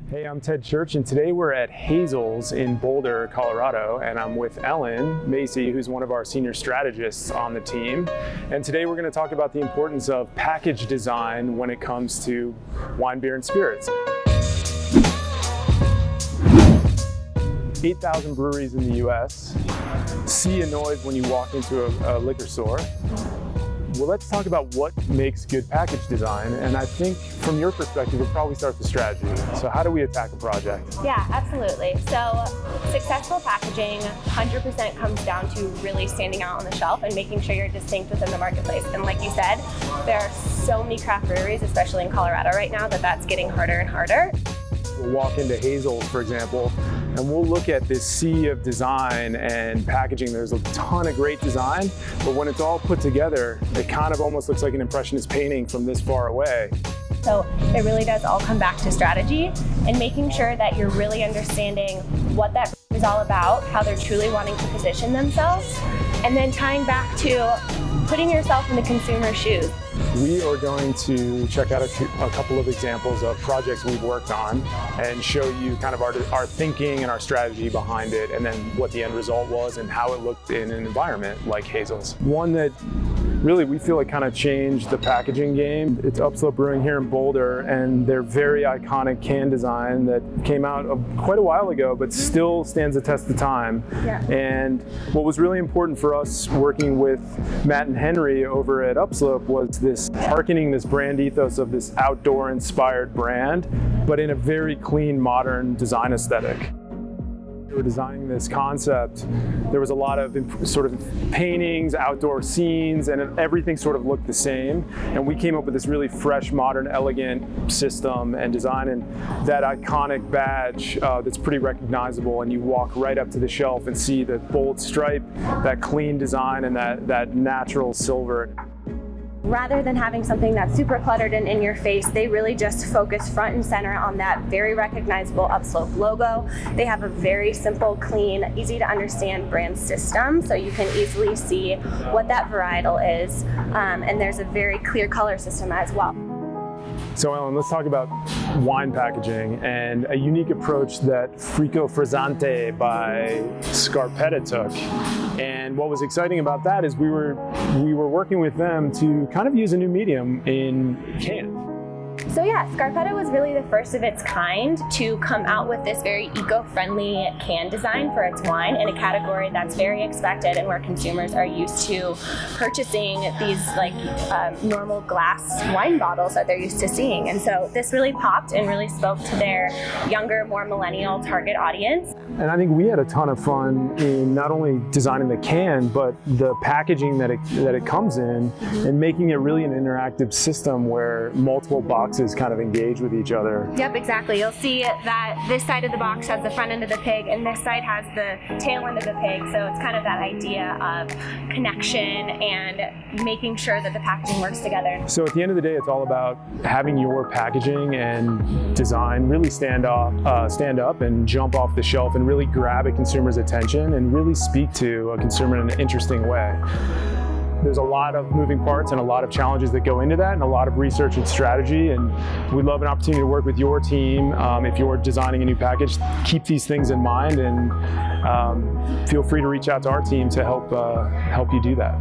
Hey, I'm Ted Church, and today we're at Hazel's in Boulder, Colorado, and I'm with Ellen Macy, who's one of our senior strategists on the team. And today we're going to talk about the importance of package design when it comes to wine, beer, and spirits. 8,000 breweries in the US see a noise when you walk into a liquor store. Well, let's talk about what makes good package design. And I think from your perspective, it probably starts with strategy. So how do we attack a project? Yeah, absolutely. So successful packaging 100% comes down to really standing out on the shelf and making sure you're distinct within the marketplace. And like you said, there are so many craft breweries, especially in Colorado right now, that's getting harder and harder. We'll walk into Hazel's, for example, and we'll look at this sea of design and packaging. There's a ton of great design, but when it's all put together, it kind of almost looks like an impressionist painting from this far away. So it really does all come back to strategy and making sure that you're really understanding what that is all about, how they're truly wanting to position themselves, and then tying back to putting yourself in the consumer's shoes. We are going to check out a couple of examples of projects we've worked on and show you kind of our thinking and our strategy behind it, and then what the end result was and how it looked in an environment like Hazel's. One that really we feel like kind of changed the packaging game. It's Upslope Brewing here in Boulder, and their very iconic can design that came out quite a while ago, but still stands the test of time. Yeah. And what was really important for us working with Matt and Henry over at Upslope was this hearkening this brand ethos of this outdoor inspired brand, but in a very clean, modern design aesthetic. We were designing this concept. There was a lot of sort of paintings, outdoor scenes, and everything sort of looked the same. And we came up with this really fresh, modern, elegant system and design, and that iconic badge that's pretty recognizable. And you walk right up to the shelf and see the bold stripe, that clean design, and that natural silver. Rather than having something that's super cluttered and in your face, they really just focus front and center on that very recognizable Upslope logo. They have a very simple, clean, easy to understand brand system, so you can easily see what that varietal is. And there's a very clear color system as well. So Ellen, let's talk about wine packaging and a unique approach that Frico Frazante by Scarpetta took. And what was exciting about that is we were working with them to kind of use a new medium in can. So yeah, Scarpetta was really the first of its kind to come out with this very eco-friendly can design for its wine in a category that's very expected and where consumers are used to purchasing these normal glass wine bottles that they're used to seeing. And so this really popped and really spoke to their younger, more millennial target audience. And I think we had a ton of fun in not only designing the can, but the packaging that it comes in, and making it really an interactive system where multiple boxes kind of engage with each other. Yep, exactly. You'll see that this side of the box has the front end of the pig, and this side has the tail end of the pig. So it's kind of that idea of connection and making sure that the packaging works together. So at the end of the day, it's all about having your packaging and design really stand up and jump off the shelf and really grab a consumer's attention and really speak to a consumer in an interesting way. There's a lot of moving parts and a lot of challenges that go into that, and a lot of research and strategy, and we'd love an opportunity to work with your team. If you're designing a new package, keep these things in mind, and feel free to reach out to our team to help you do that.